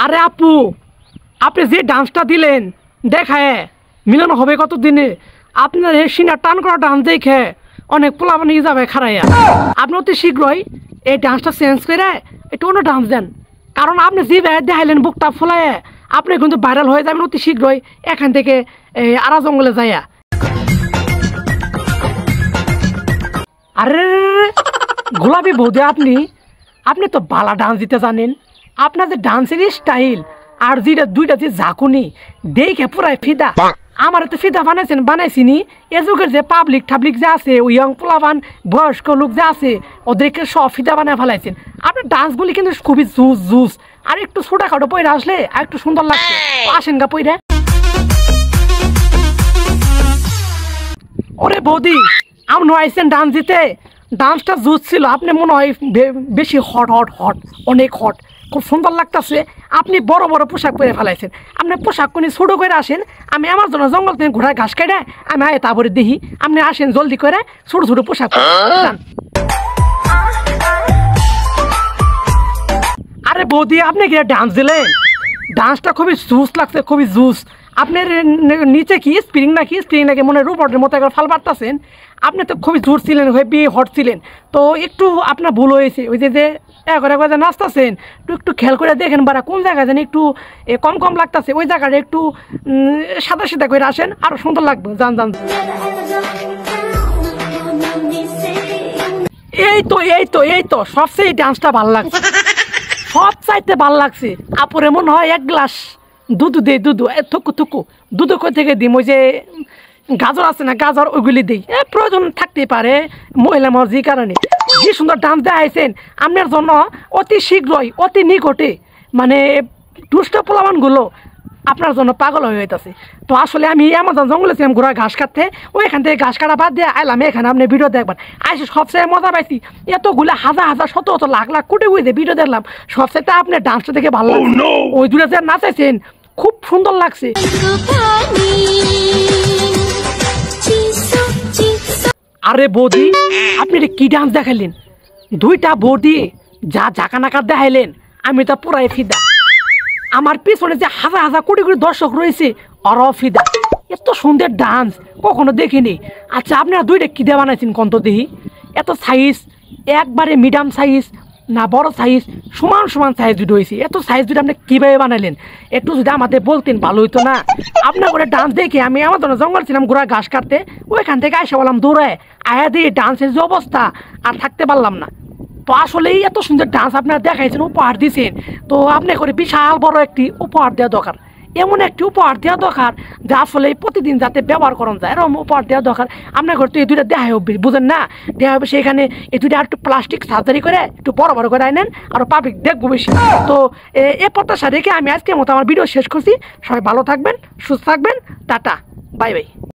আরে আপু, আপনি যে ডান্সটা দিলেন দেখায় মিলন হবে কত দিনে। আপনার এই সিনা টান করা ডান্স দেখে অনেক পোলাপান নিয়ে যাবে খারাইয়া। আপনি অতি শীঘ্রই এই ডান্সটা চেঞ্জ করে একটু অন্য ডান্স দেন, কারণ আপনি যে দেখাইলেন বুকটা ফোলায় আপনি কিন্তু ভাইরাল হয়ে যাবেন অতি শীঘ্রই এখান থেকে আরা জঙ্গলে যাইয়া। আরে গোলাপি বৌদি, আপনি তো বালা ডান্স দিতে জানেন। আপনার যে ডান্সের স্টাইল আর যেটা দুইটা যে ঝাঁকুনি দেখে পুরাই ফিদা। আমার তো ফিদা বানাইছিনি এ যুগের যে পাবলিক ঠাবলিক যে আছে, ওই ইয়ং পোলাবান বয়স্ক লোক যে আছে ওদেরকে সব ফিদা বানায় ফেলাইছেন। আপনার ডান্সগুলি কিন্তু খুবই জুস। আর একটু ছোটাখাটো পয়রা আসলে আর একটু সুন্দর লাগছে। আসেন গা পয়রা। ওরে বৌদি, আপনি আইসেন ডান্স দিতে, ডান্সটা জুস ছিল। আপনি মনে হয় বেশি হট, অনেক হট, খুব সুন্দর লাগতেছে। আপনি বড় বড় পোশাক পরে ফেলাইছেন। আপনি পোশাক কোনি ছোটো করে আসেন, আমি আমার জন্য জঙ্গল থেকে ঘোড়ায় ঘাস কাটে আমি আয় তারপরে দেখি। আপনি আসেন জলদি করে ছোটো ছোটো পোশাক। আরে বৌদি, আপনি কি ডান্স দিলেন? ডান্সটা খুবই জুস লাগছে, খুবই জুস। আপনার নিচে কি স্প্রিং নাকি মনে রোবটের মতো একবার ফাল পারতেছেন। আপনি তো খুবই জোর ছিলেন, বিয়ে হট ছিলেন। তো একটু আপনার ভুল হয়েছে। ওই যে একবার যে নাচতেছেন একটু খেয়াল করে দেখেন বারা কোন জায়গায় যেন একটু কম লাগতেছে, ওই জায়গাটা একটু সাদা করে আসেন, আরো সুন্দর লাগবে। যান। এই তো সবচেয়ে ডান্সটা ভালো লাগছে, সব চাইতে ভালো লাগছে। আপুরে মনে হয় এক গ্লাস দুধ থুকু দুধ কই থেকে দিম। ওই যে গাজর আছে না, গাজর ওইগুলি দিই, প্রয়োজন থাকতেই পারে মহিলা মর্জির কারণে। কি সুন্দর ডান্স দেখাইছেন। আপনার জন্য অতি শীঘ্রই অতি নিকটে মানে দুষ্ট পোলাবানগুলো আপনার জন্য পাগল হয়ে যেতেছে। তো আসলে আমি আমাজন জঙ্গলে ছিলাম ঘোরা ঘাস কাটতে, ওইখান থেকে ঘাস কাটা বাদ দিয়ে আইলাম এখানে আপনি ভিডিও দেখবেন। আইসে সবচেয়ে মজা পাইছি, এতগুলো হাজার শত লাখ কোটি বুঝে ভিডিও দেখলাম। সবচেয়ে আপনার ডান্সটা দেখে ভালো লাগছে। ওই দূরে যে নাচাইছেন খুব সুন্দর লাগছে। আরে বৌদি, আপনি কি ডান্স দেখাইলেন? দুইটা বৌদি যা ঝাঁকানাকা দেখাইলেন, আমি তো পুরাই ফিদা। আমার পিছনে যে হাজার কোটি দর্শক রয়েছে ওরাও ফিদা। এত সুন্দর ডান্স কখনো দেখিনি। আচ্ছা, আপনারা দুইটা কি দিয়ে বানাইছেন কন্ত দেখি? এত সাইজ একবারে মিডিয়াম সাইজ না বড় সাইজ, সমান সাইজ দুটো হয়েছে। এত সাইজ দুটো আপনি কীভাবে বানাইলেন একটু যদি আমাদের বলতেন ভালো হইতো না? আপনার করে ডান্স দেখে আমি আমার জন্য জঙ্গল ছিলাম ঘোরা ঘাস কাটতে, ওইখান থেকে আইসা বললাম দৌড়ায় আয়া দিয়ে ডান্সের যে অবস্থা আর থাকতে পারলাম না। তো আসলেই এত সুন্দর ডান্স আপনারা দেখাইছেন, উপহার দিয়েছেন। তো আপনি করে বিশাল বড় একটি উপহার দেওয়া দরকার, এমন একটি উপহার দেওয়া দরকার যা আসলে প্রতিদিন যাতে ব্যবহার করা যায়, এরকম উপহার দেওয়া দরকার। আপনার ঘর তো এই দুইটা দেখাই হবে, বুঝেন না? দেওয়া হবে সেখানে এই দুইটা একটু প্লাস্টিক সার্জারি করে একটু বড় করে আনেন, আরও পাবলিক দেখবো বেশি। তো এ প্রত্যাশা রেখে আমি আজকের মতো আমার ভিডিও শেষ করছি। সবাই ভালো থাকবেন, সুস্থ থাকবেন, টাটা, বাই।